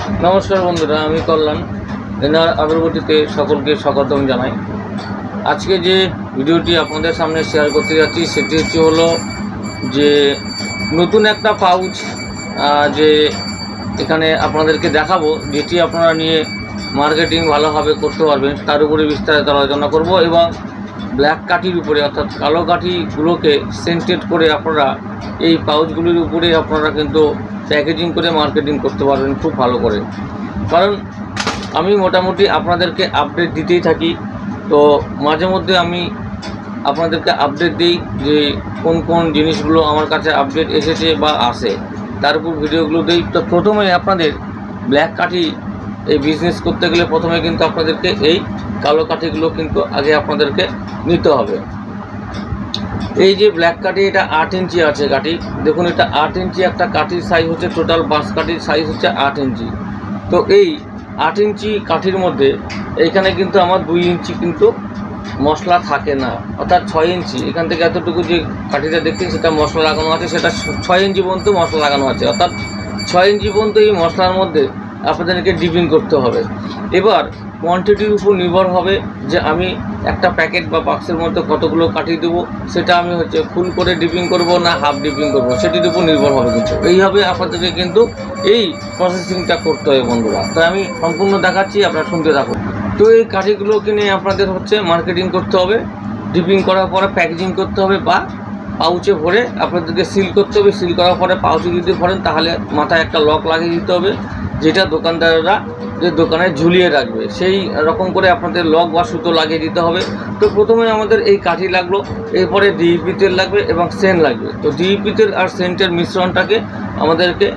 নমস্কার বন্ধুরা, আমি কল্যাণ এনার আগরবাতিতে সকলকে স্বাগতম জানাই। আজকে যে ভিডিওটি আপনাদের সামনে শেয়ার করতে যাচ্ছি সেটি হলো যে নতুন একটা পাউচ যে এখানে আপনাদেরকে দেখাবো, যেটি আপনারা নিয়ে মার্কেটিং ভালোভাবে করতে পারবেন তার উপরে বিস্তারিত আলোচনা করব এবং ব্ল্যাক কাঠির উপরে অর্থাৎ কালো কাঠিগুলোকে সেন্টেড করে আপনারা এই পাউচগুলির উপরে আপনারা কিন্তু প্যাকেজিং করে মার্কেটিং করতে পারবেন খুব ভালো করে। কারণ আমি মোটামুটি আপনাদেরকে আপডেট দিতেই থাকি, তো মাঝে মধ্যে আমি আপনাদেরকে আপডেট দিই যে কোন কোন জিনিসগুলো আমার কাছে আপডেট এসেছে বা আসে, তার উপর ভিডিওগুলো দিই। তো প্রথমে আপনাদের ব্ল্যাক কাঠি এই বিজনেস করতে গেলে প্রথমে কিন্তু আপনাদেরকে এই কালো কাঠিগুলো কিন্তু আগে আপনাদেরকে নিতে হবে। এই যে ব্ল্যাক কাঠি, এটা 8 ইঞ্চি আছে কাঠি, দেখুন এটা 8 ইঞ্চি একটা কাঠির সাইজ হচ্ছে, টোটাল বাঁশ কাঠির সাইজ হচ্ছে 8 ইঞ্চি। তো এই 8 ইঞ্চি কাঠির মধ্যে এইখানে কিন্তু আমার 2 ইঞ্চি কিন্তু মশলা থাকে না, অর্থাৎ 6 ইঞ্চি এখান থেকে এতটুকু যে কাঠিটা দেখছেন সেটা মশলা লাগানো আছে, সেটা 6 ইঞ্চি পর্যন্ত মশলা লাগানো আছে, অর্থাৎ 6 ইঞ্চি পর্যন্ত এই মশলার মধ্যে আপনাদেরকে ডিপিং করতে হবে। এবার কোয়ান্টিটির উপর নির্ভর হবে যে আমি একটা প্যাকেট বা বাক্সের মধ্যে কতগুলো কাঠি দেবো, সেটা আমি ফুল করে ডিপিং করব না হাফ ডিপিং করব, সেটির উপর নির্ভর হবে। কিন্তু এইভাবে আপনাদেরকে কিন্তু এই প্রসেসিংটা করতে হবে বন্ধুরা। তাই আমি সম্পূর্ণ দেখাচ্ছি, আপনারা শুনতে থাকুন। তো এই কাঠিগুলোকে নিয়ে আপনাদের মার্কেটিং করতে হবে, ডিপিং করার পরে প্যাকেজিং করতে হবে বা পাউচে ভরে আপনাদেরকে সিল করতে হবে। সিল করার পরে পাউচে যদি ভরেন তাহলে মাথায় একটা লক লাগিয়ে দিতে হবে, যেটা দোকানদাররা যে দোকানে ঝুলিয়ে রাখবে সেই রকম করে আপনাদের লক বা সুতো লাগিয়ে দিতে হবে। তো প্রথমে আমাদের এই কাঠি লাগলো, এরপরে ডিইপি তেল লাগবে এবং সেন্ট লাগবে। তো ডিইপি তেল আর সেন্টের মিশ্রণটাকে আমাদেরকে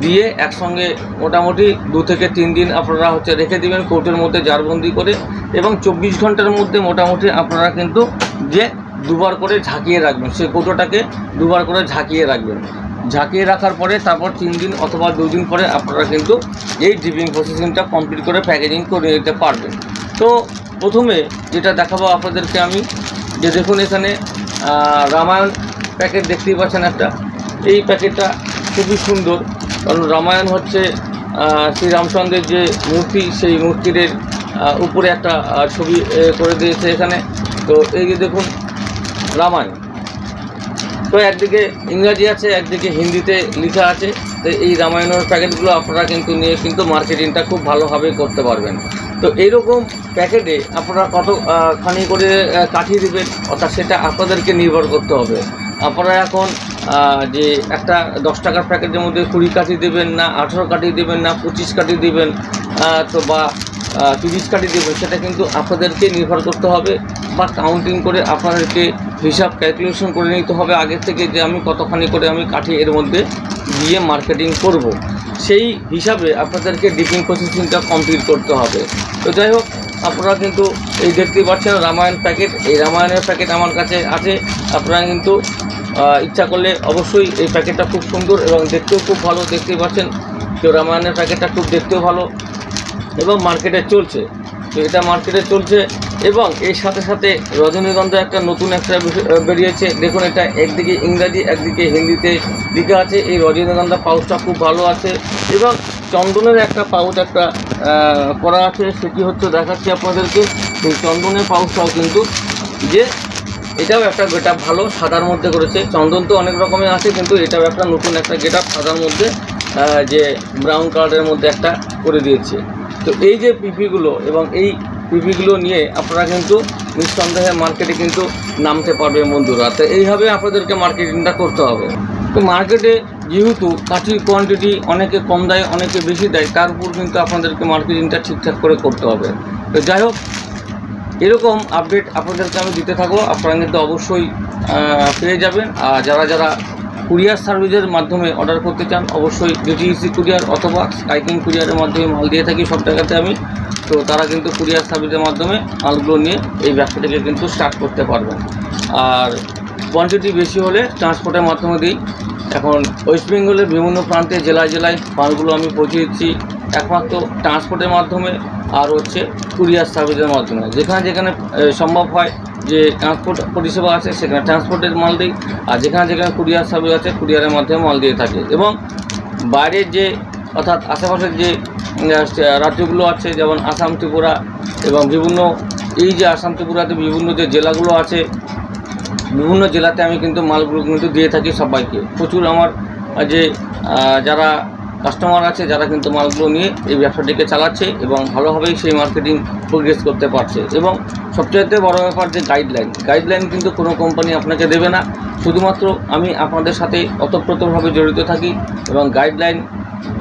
দিয়ে একসঙ্গে মোটামুটি 2 থেকে 3 দিন আপনারা রেখে দিবেন কৌটোর মধ্যে জারবন্দি করে, এবং 24 ঘন্টার মধ্যে মোটামুটি আপনারা কিন্তু যে দুবার করে ঝাঁকিয়ে রাখবেন, সেই কৌটোটাকে দুবার করে ঝাঁকিয়ে রাখবেন। ঝাঁকিয়ে রাখার পরে তারপর 3 দিন অথবা 2 দিন পরে আপনারা কিন্তু এই ডিপিং প্রসেসিংটা কমপ্লিট করে প্যাকেজিং করে নিতে পারবেন। তো প্রথমে যেটা দেখাবো আপনাদেরকে আমি, যে দেখুন এখানে রামায়ণ প্যাকেট দেখতেই পাচ্ছেন একটা। এই প্যাকেটটা খুবই সুন্দর, কারণ রামায়ণ শ্রী রামচন্দ্রের যে মূর্তি, সেই মূর্তির উপরে একটা ছবি করে দিয়েছে এখানে। তো এই যে দেখুন রামায়ণ, তো একদিকে ইংরাজি আছে একদিকে হিন্দিতে লেখা আছে। তো এই রামায়ণের প্যাকেটগুলো আপনারা কিন্তু নিয়ে কিন্তু মার্কেটিংটা খুব ভালোভাবে করতে পারবেন। তো এইরকম প্যাকেটে আপনারা কতখানি করে কাঠি দেবেন, অর্থাৎ সেটা আপনাদেরকে নির্ভর করতে হবে। আপনারা এখন যে একটা 10 টাকার প্যাকেটের মধ্যে 20 কাঠি দেবেন না 18 কাঠি দেবেন না 25 কাঠি দেবেন তো বা 30 কাঠি দেবেন, সেটা কিন্তু আপনাদেরকে নির্ভর করতে হবে, বা কাউন্টিং করে আপনাদেরকে হিসাব ক্যালকুলেশন করে নিতে হবে আগের থেকে, যে আমি কতখানি করে আমি কাঠি এর মধ্যে দিয়ে মার্কেটিং করব, সেই হিসাবে আপনাদেরকে ডিপিং প্রসেসিংটা কমপ্লিট করতে হবে। তো যাই হোক, আপনারা কিন্তু এই দেখতেই পাচ্ছেন রামায়ণ প্যাকেট, এই রামায়ণের প্যাকেট আমার কাছে আছে। আপনারা কিন্তু ইচ্ছা করলে অবশ্যই এই প্যাকেটটা খুব সুন্দর এবং দেখতেও খুব ভালো, দেখতেই পাচ্ছেন। তো রামায়ণের প্যাকেটটা খুব দেখতেও ভালো এবং মার্কেটে চলছে। তো এটা মার্কেটে চলছে এবং এর সাথে সাথে রজনীগন্ধা একটা নতুন একটা বেরিয়েছে। দেখুন এটা একদিকে ইংরাজি একদিকে হিন্দিতে লেখা আছে। এই রজনীগন্ধা পাউচটা খুব ভালো আছে এবং চন্দনের একটা পাউচ একটা করা আছে, সেটি দেখাচ্ছি আপনাদেরকে। সেই চন্দনের পাউচটাও কিন্তু যে এটাও একটা গেটআপ ভালো, সাদার মধ্যে করেছে। চন্দন তো অনেক রকমের আছে, কিন্তু এটাও একটা নতুন একটা গেটআপ সাদার মধ্যে যে ব্রাউন কালারের মধ্যে একটা করে দিয়েছে। তো এই যে পিপিগুলো এবং এই পিপিগুলো নিয়ে আপনারা কিন্তু নিঃসন্দেহে মার্কেটে কিন্তু নামতে পারবে বন্ধুরা। তো এইভাবে আপনাদেরকে মার্কেটিংটা করতে হবে। তো মার্কেটে যেহেতু কাঠির কোয়ান্টিটি অনেকে কম দেয় অনেকে বেশি দেয়, তার উপর কিন্তু আপনাদেরকে মার্কেটিংটা ঠিকঠাক করে করতে হবে। তো যাই হোক, এরকম আপডেট আপনাদেরকে আমি দিতে থাকবো, আপনারা কিন্তু অবশ্যই পেয়ে যাবেন। আর যারা যারা কুরিয়ার সার্ভিসের মাধ্যমে অর্ডার করতে চান, অবশ্যই ডিটিসি কুরিয়ার অথবা স্কাইকিং কুরিয়ারের মাধ্যমে মাল দিয়ে থাকি সব জায়গাতে আমি। তো তারা কিন্তু কুরিয়ার সার্ভিসের মাধ্যমে মালগুলো নিয়ে এই ব্যবসাটাকে কিন্তু স্টার্ট করতে পারবেন। আর কোয়ান্টিটি বেশি হলে ট্রান্সপোর্টের মাধ্যমে দিই। এখন ওয়েস্ট বেঙ্গলের বিভিন্ন প্রান্তে জেলায় জেলায় মালগুলো আমি পৌঁছে দিচ্ছি একমাত্র ট্রান্সপোর্টের মাধ্যমে আর কুরিয়ার সার্ভিসের মাধ্যমে। যেখানে যেখানে সম্ভব হয় যে ট্রান্সপোর্ট পরিষেবা আছে সেখানে ট্রান্সপোর্টের মাল দিই, আর যেখানে যেখানে কুরিয়ার সার্ভিস আছে কুরিয়ারের মাধ্যমে মাল দিয়ে থাকে। এবং বাইরের যে অর্থাৎ আশেপাশের যে রাজ্যগুলো আছে, যেমন আসাম, ত্রিপুরা এবং বিভিন্ন এই যে আসাম ত্রিপুরাতে বিভিন্ন যে জেলাগুলো আছে, বিভিন্ন জেলাতে আমি কিন্তু মালগুলো কিন্তু দিয়ে থাকি সবাইকে। প্রচুর আমার যে যারা কাস্টমার আছে, যারা কিন্তু মালগুলো নিয়ে এই ব্যবসাটিকে চালাচ্ছে এবং ভালোভাবেই সেই মার্কেটিং প্রোগ্রেস করতে পারছে। এবং সবচাইতে বড় ব্যাপার যে গাইডলাইন কিন্তু কোনো কোম্পানি আপনাকে দেবে না, শুধুমাত্র আমি আপনাদের সাথে ওতপ্রোতভাবে জড়িত থাকি। এবং গাইডলাইন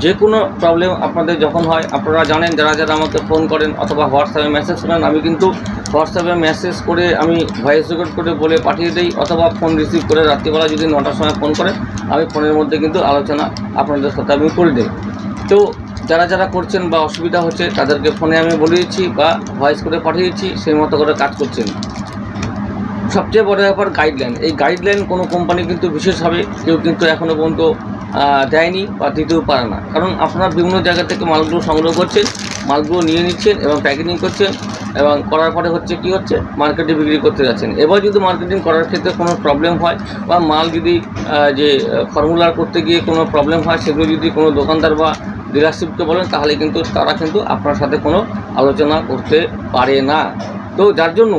যে কোনো প্রবলেম আপনাদের যখন হয়, আপনারা জানেন যারা যারা আমাকে ফোন করেন অথবা হোয়াটসঅ্যাপে মেসেজ করেন, আমি কিন্তু হোয়াটসঅ্যাপে মেসেজ করে আমি ভয়েস রেকর্ড করে বলে পাঠিয়ে দিই, অথবা ফোন রিসিভ করে রাত্রিবেলা যদি 9টার সময় ফোন করেন, আমি ফোনের মধ্যে কিন্তু আলোচনা আপনাদের সাথে আমি করে দিই। তো যারা যারা করছেন বা অসুবিধা হচ্ছে তাদেরকে ফোনে আমি বলে দিচ্ছি বা ভয়েস করে পাঠিয়ে দিচ্ছি, সেই মতো করে কাজ করছেন। সবচেয়ে বড় ব্যাপার গাইডলাইন। এই গাইডলাইন কোনো কোম্পানি কিন্তু বিশেষভাবে কেউ কিন্তু এখনও পর্যন্ত দেয়নি বা দিতেও পারে না। কারণ আপনারা বিভিন্ন জায়গা থেকে মালগুলো সংগ্রহ করছেন, মালগুলো নিয়ে নিচ্ছেন এবং প্যাকেজিং করছেন, এবং করার পরে কী হচ্ছে মার্কেটে বিক্রি করতে যাচ্ছেন। এবার যদি মার্কেটিং করার ক্ষেত্রে কোনো প্রবলেম হয় বা মাল যদি যে ফর্মুলার করতে গিয়ে কোনো প্রবলেম হয়, সেগুলো যদি কোনো দোকানদার বা ডিলারশিপকে বলেন, তাহলে কিন্তু তারা কিন্তু আপনার সাথে কোনো আলোচনা করতে পারে না। তো যার জন্য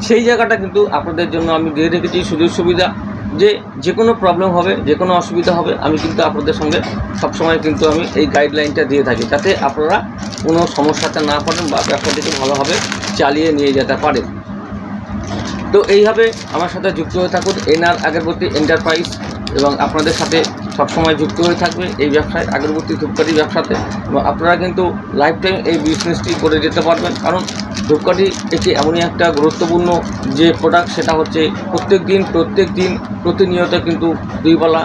সেই জায়গাটা কিন্তু আপনাদের জন্য আমি দিয়ে রেখেছি সুযোগ সুবিধা, যে কোনো প্রবলেম হবে, যে কোনো অসুবিধা হবে, আমি কিন্তু আপনাদের সঙ্গে সবসময় কিন্তু আমি এই গাইডলাইনটা দিয়ে থাকি, যাতে আপনারা কোনো সমস্যাতে না পড়েন বা ব্যবসাটিকে ভালোভাবে চালিয়ে নিয়ে যেতে পারেন। তো এইভাবে আমার সাথে যুক্ত হয়ে থাকুন এনআর আগরবতী এন্টারপ্রাইজ, এবং আপনাদের সাথে সবসময় যুক্ত হয়ে থাকবে এই ব্যবসায়, আগরবতী ধূপকাঠি ব্যবসাতে। এবং আপনারা কিন্তু লাইফ টাইম এই বিজনেসটি করে যেতে পারবেন। কারণ ধূপকাঠি একটি এমনই একটা গুরুত্বপূর্ণ যে প্রোডাক্ট, সেটা হচ্ছে প্রত্যেক দিন প্রতিনিয়ত কিন্তু 2 বেলা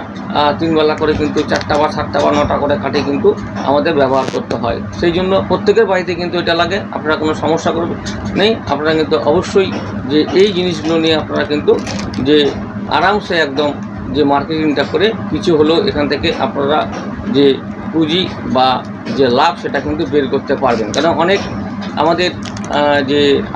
3 বেলা করে কিন্তু 4টা বা 7টা বা 9টা করে কাঠি কিন্তু আমাদের ব্যবহার করতে হয়। সেই জন্য প্রত্যেকের বাড়িতে কিন্তু এটা লাগে। আপনারা কোনো সমস্যা করবে নেই, আপনারা কিন্তু অবশ্যই যে এই জিনিসগুলো নিয়ে আপনারা কিন্তু যে আরামসে একদম যে মার্কেটিংটা করে কিছু হলেও এখান থেকে আপনারা যে পুঁজি বা যে লাভ, সেটা কিন্তু বের করতে পারবেন। কারণ অনেক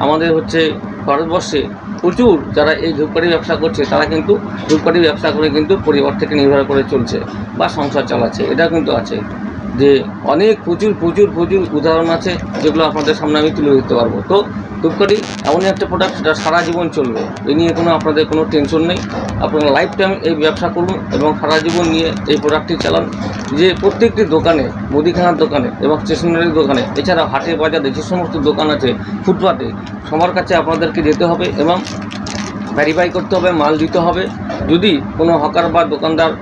আমাদের হচ্ছে ভারতবর্ষে প্রচুর যারা এই ধূপকাঠি ব্যবসা করছে, তারা কিন্তু ধূপকাঠি ব্যবসা করে কিন্তু পরিবার থেকে নির্ভর করে চলছে বা সংসার চালাচ্ছে। এটা কিন্তু আছে যে অনেক প্রচুর উদাহরণ আছে, যেগুলো আপনাদের সামনে আমি তুলে ধরতে পারবো। তো ধূপকাঠি এমনই একটা প্রোডাক্ট, সেটা সারা জীবন চলবে, এ নিয়ে কোনো আপনাদের কোনো টেনশন নেই। আপনারা লাইফ টাইম এই ব্যবসা করুন এবং সারা জীবন নিয়ে এই প্রোডাক্টটি চালান। যে প্রত্যেকটি দোকানে, মুদিখানার দোকানে এবং স্টেশনারি দোকানে, এছাড়া হাটে বাজারে যে সমস্ত দোকান আছে, ফুটপাতে, সবার কাছে আপনাদেরকে যেতে হবে এবং ভেরিফাই করতে হবে, মাল দিতে হবে। যদি কোনো হকার বা দোকানদার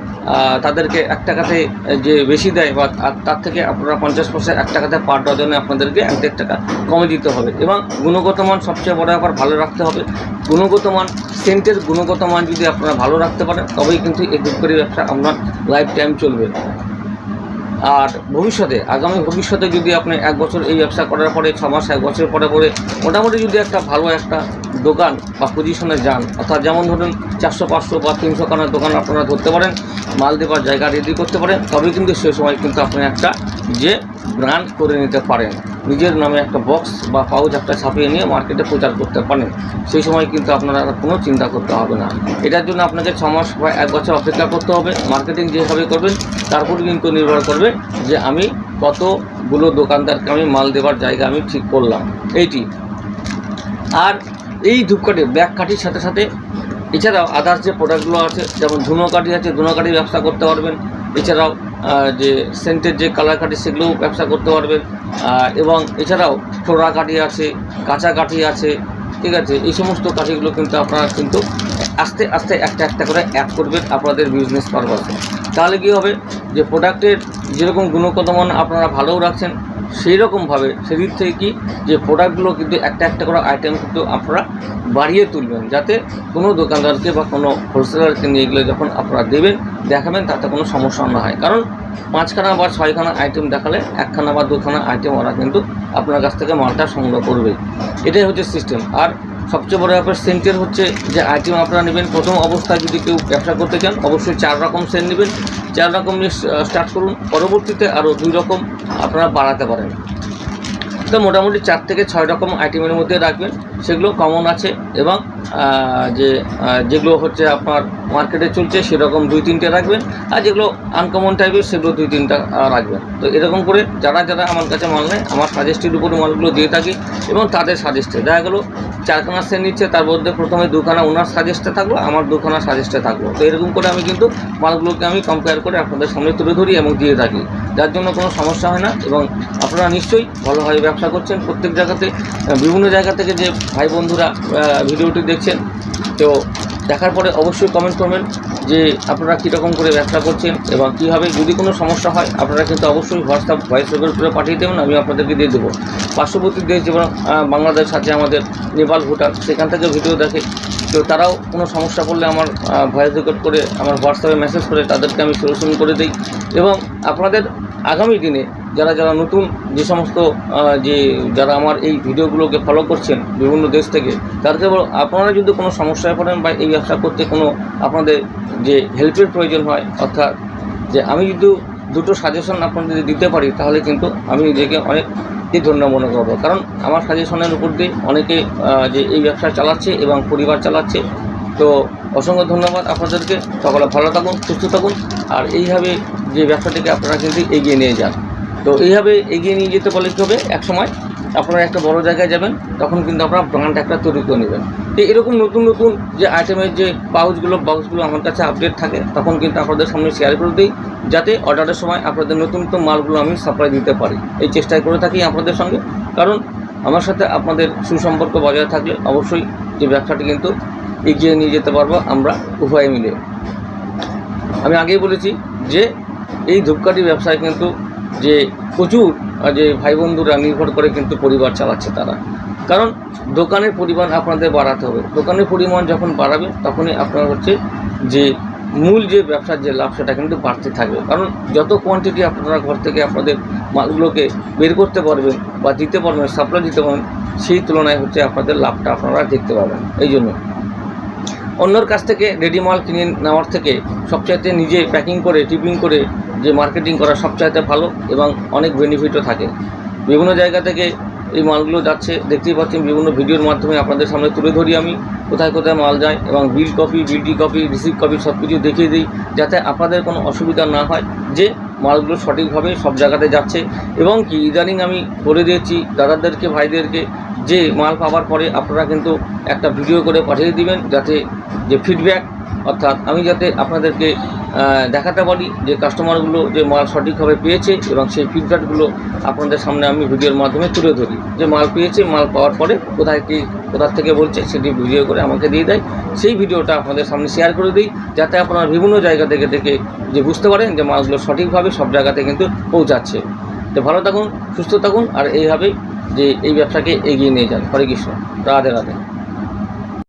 তাদেরকে 1 টাকাতে যে বেশি দেয় বা তার থেকে আপনারা 50% 1 টাকাতে পার ডজনে আপনাদেরকে 1 টাকা কমে দিতে হবে। এবং গুণগত মান সবচেয়ে বড় ব্যাপার, ভালো রাখতে হবে। গুণগত মান, সেন্টের গুণগত মান যদি আপনারা ভালো রাখতে পারেন, তবেই কিন্তু এই ধূপকাঠি ব্যবসা আপনার লাইফ টাইম চলবে। আর আগামী ভবিষ্যতে যদি আপনি 1 বছর এই ব্যবসা করার পরে, 6 মাস, 1 বছর পরে মোটামুটি যদি একটা ভালো একটা দোকান বা পজিশনে যান, অর্থাৎ যেমন ধরুন 400, 500 বা 300 খানার দোকান আপনারা ধরতে পারেন, মাল দেওয়ার জায়গা রেডি করতে পারেন, তবে কিন্তু সে সময় কিন্তু আপনি একটা যে ব্র্যান্ড করে নিতে পারেন, নিজের নামে একটা বক্স বা পাউচ একটা ছাপিয়ে নিয়ে মার্কেটে প্রচার করতে পারেন। সেই সময় কিন্তু আপনারা কোনো চিন্তা করতে হবে না। এটার জন্য আপনাকে 6 মাস বা 1 বছর অপেক্ষা করতে হবে। মার্কেটিং যেভাবে করবেন তারপর কিন্তু নির্ভর করবে যে আমি কতগুলো দোকানদারকে আমি মাল দেওয়ার জায়গা আমি ঠিক করলাম, এইটি। আর এই ধূপকাঠি, ব্ল্যাক কাঠির সাথে সাথে এছাড়াও আদার্স যে প্রোডাক্টগুলো আছে, যেমন ধুনো কাঠি আছে, ধুনো কাঠি ব্যবসা করতে পারবেন। এছাড়াও যে সেন্টের যে কালার কাঠি, সেগুলোও ব্যবসা করতে পারবেন। এবং এছাড়াও টোড়া কাঠি আছে, কাঁচা কাঠি আছে, ঠিক আছে। এই সমস্ত কাঠিগুলো কিন্তু আপনারা কিন্তু আস্তে আস্তে একটা করে অ্যাড করবেন আপনাদের বিজনেস পারপাসে। তাহলে কী হবে, যে প্রোডাক্টের যেরকম গুণগত মান আপনারা ভালোও রাখছেন, সেই রকমভাবে সেদিক থেকে কি যে প্রোডাক্টগুলো কিন্তু একটা করে আইটেম কিন্তু আপনারা বাড়িয়ে তুলবেন, যাতে কোনো দোকানদারকে বা কোনো হোলসেলারকে নিয়ে গেলে যখন আপনারা দেখাবেন তাতে কোনো সমস্যা না হয়। কারণ 5খানা বা 6খানা আইটেম দেখালে 1খানা বা 2খানা আইটেম ওরা কিন্তু আপনার কাছ থেকে মালটা সংগ্রহ করবে। এটাই হচ্ছে সিস্টেম। আর সবচেয়ে বড় ব্যাপার সেন্টের হচ্ছে যে আইটেম আপনারা নেবেন। প্রথম অবস্থায় যদি কেউ ব্যবসা করতে চান, অবশ্যই 4 রকম সেন্ট নেবেন। 4 রকম নিয়ে স্টার্ট করুন, পরবর্তীতে আরও 2 রকম আপনারা বাড়াতে পারেন। তো মোটামুটি 4 থেকে 6 রকম আইটেমের মধ্যে রাখবেন। সেগুলো কমন আছে, এবং যেগুলো হচ্ছে আপনার মার্কেটে চলছে সেরকম 2-3টে রাখবেন, আর যেগুলো আনকমন টাইপের সেগুলো 2-3টা রাখবেন। তো এরকম করে যারা আমার কাছে মাল নেয়, আমার সাজেস্টের উপরে মালগুলো দিয়ে থাকি, এবং তাদের সাজেস্টে দেখা গেলো 4খানা সেট নিচ্ছে, তার মধ্যে প্রথমে 2খানা ওনার সাজেস্টে থাকলো, আমার 2খানা সাজেস্টে থাকলো। তো এরকম করে আমি কিন্তু মালগুলোকে আমি কম্পেয়ার করে আপনাদের সামনে তুলে ধরি এবং দিয়ে থাকি, যার জন্য কোনো সমস্যা হয় না। এবং আপনারা নিশ্চয়ই ভালোভাবে ব্যবসা করছেন। প্রত্যেক জায়গাতে বিভিন্ন জায়গা থেকে যে ভাই বন্ধুরা ভিডিওটি দেখছেন, তো দেখার পরে অবশ্যই কমেন্ট করবেন যে আপনারা কীরকম করে ব্যবসা করছেন এবং কীভাবে। যদি কোনো সমস্যা হয় আপনারা কিন্তু অবশ্যই হোয়াটসঅ্যাপ ভয়েস রেকর্ড করে পাঠিয়ে দেবেন, আমি আপনাদেরকে দিয়ে দেবো। পার্শ্ববর্তী দেশ যেমন বাংলাদেশ আছে, আমাদের নেপাল, ভুটান, সেখান থেকে ভিডিও দেখে, তো তারাও কোনো সমস্যা পড়লে আমার ভয়েস রেকর্ড করে আমার হোয়াটসঅ্যাপে মেসেজ করে তাদেরকে আমি সলিউশন করে দিই। এবং আপনাদের আগামী দিনে যারা নতুন যে সমস্ত যারা আমার এই ভিডিওগুলোকে ফলো করছেন বিভিন্ন দেশ থেকে, তাদেরকে আপনারা যদি কোনো সমস্যায় পড়েন বা এই ব্যবসা করতে কোনো আপনাদের যে হেল্পের প্রয়োজন হয়, অর্থাৎ যে আমি যদি দুটো সাজেশন আপনাদের দিতে পারি, তাহলে কিন্তু আমি নিজেকে অনেক ধন্য মনে করবো। কারণ আমার সাজেশনের উপর দিয়ে অনেকে যে এই ব্যবসা চালাচ্ছে এবং পরিবার চালাচ্ছে। তো অসংখ্য ধন্যবাদ আপনাদেরকে। সকলে ভালো থাকুন, সুস্থ থাকুন, আর এইভাবে যে ব্যবসাটিকে আপনারা কিন্তু এগিয়ে নিয়ে যান। তো এইভাবে এগিয়ে নিয়ে যেতে পারলে কী হবে, একসময় আপনারা একটা বড় জায়গায় যাবেন, তখন কিন্তু আপনারা ব্র্যান্ড একটা তৈরি করে নেবেন। তো এরকম নতুন নতুন যে আইটেমের যে বক্সগুলো আমার কাছে আপডেট থাকে, তখন কিন্তু আপনাদের সামনে শেয়ার করে দিই, যাতে অর্ডারের সময় আপনাদের নতুন নতুন মালগুলো আমি সাপ্লাই দিতে পারি। এই চেষ্টাই করে থাকি আপনাদের সঙ্গে, কারণ আমার সাথে আপনাদের সুসম্পর্ক বজায় থাকলে অবশ্যই যে ব্যবসাটি কিন্তু এগিয়ে নিয়ে যেতে পারবো আমরা উভয়ে মিলে। আমি আগেই বলেছি যে এই ধূপকাঠি ব্যবসায় কিন্তু যে প্রচুর যে ভাই বন্ধুরা নির্ভর করে কিন্তু পরিবার চালাচ্ছে তারা। কারণ দোকানের পরিমাণ আপনাদের বাড়াতে হবে। দোকানের পরিমাণ যখন বাড়াবে, তখনই আপনার হচ্ছে যে মূল যে ব্যবসার যে লাভ, সেটা কিন্তু বাড়তে থাকবে। কারণ যত কোয়ান্টিটি আপনারা ঘর থেকে আপনাদের মালগুলোকে বের করতে পারবেন বা দিতে পারবেন, সাপ্লাই দিতে পারবেন, সেই তুলনায় হচ্ছে আপনাদের লাভটা আপনারা দেখতে পাবেন। এই জন্য অন্যর কাছ থেকে রেডি মাল কিনে নেওয়ার থেকে সবচাইতে নিজে প্যাকিং করে টিপিং করে যে মার্কেটিং করা সবচাইতে ভালো, এবং অনেক বেনিফিটও থাকে। বিভিন্ন জায়গা থেকে এই মালগুলো যাচ্ছে, দেখতেই পাচ্ছেন বিভিন্ন ভিডিওর মাধ্যমে আপনাদের সামনে তুলে ধরি আমি কোথায় কোথায় মাল যায়, এবং বিল কপি, বিলটি কপি, রিসিভ কপি সব কিছু দেখিয়ে দিই, যাতে আপনাদের কোনো অসুবিধা না হয় যে মালগুলো সঠিকভাবে সব জায়গাতে যাচ্ছে। এবং কি ইদানিং আমি বলে দিয়েছি দাদাদেরকে, ভাইদেরকে, যে মাল পাওয়ার পরে আপনারা কিন্তু একটা ভিডিও করে পাঠিয়ে দিবেন, যাতে যে ফিডব্যাক, অর্থাৎ আমি যাতে আপনাদেরকে দেখাতে পারি যে কাস্টমারগুলো যে মাল সঠিকভাবে পেয়েছে, এবং সেই ফিডব্যাকগুলো আপনাদের সামনে আমি ভিডিওর মাধ্যমে তুলে ধরি, যে মাল পেয়েছে, মাল পাওয়ার পরে কোথা থেকে বলছে সেটি ভিডিও করে আমাকে দিয়ে দেয়। সেই ভিডিওটা আপনাদের সামনে শেয়ার করে দিই, যাতে আপনারা বিভিন্ন জায়গা থেকে যে বুঝতে পারেন যে মালগুলো সঠিকভাবে সব জায়গাতে কিন্তু পৌঁছাচ্ছে। তো ভালো থাকুন, সুস্থ থাকুন, আর এইভাবেই যে এই ব্যবসাকে এগিয়ে নিয়ে যান। হরে কৃষ্ণ, রাধে রাধে।